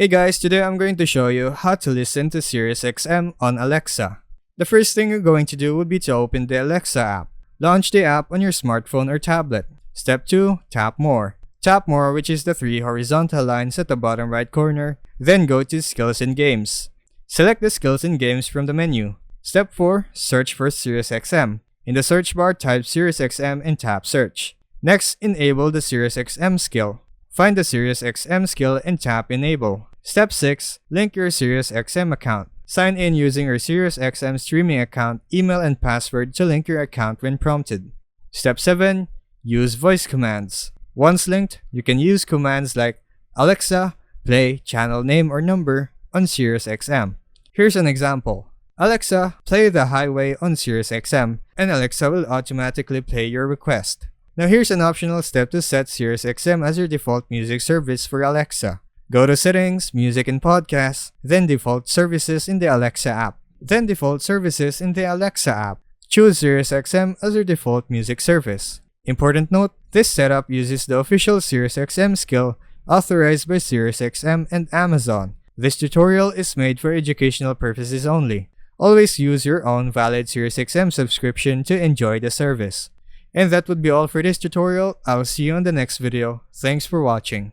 Hey guys, today I'm going to show you how to listen to SiriusXM on Alexa. The first thing you're going to do would be to open the Alexa app. Launch the app on your smartphone or tablet. Step 2. Tap More. Tap More, which is the 3 horizontal lines at the bottom right corner. Then go to Skills and Games. Select the Skills and Games from the menu. Step 4. Search for SiriusXM. In the search bar, type SiriusXM and tap Search. Next, enable the SiriusXM skill. Find the SiriusXM skill and tap Enable. Step 6. Link your SiriusXM account. Sign in using your SiriusXM streaming account, email, and password to link your account when prompted. Step 7. Use voice commands. Once linked, you can use commands like Alexa, play channel name or number on SiriusXM. Here's an example. Alexa, play The Highway on SiriusXM, and Alexa will automatically play your request. Now here's an optional step to set SiriusXM as your default music service for Alexa. Go to Settings, Music and Podcasts, then Default Services in the Alexa app. Then Default Services in the Alexa app. Choose SiriusXM as your default music service. Important note, this setup uses the official SiriusXM skill authorized by SiriusXM and Amazon. This tutorial is made for educational purposes only. Always use your own valid SiriusXM subscription to enjoy the service. And that would be all for this tutorial. I'll see you on the next video. Thanks for watching.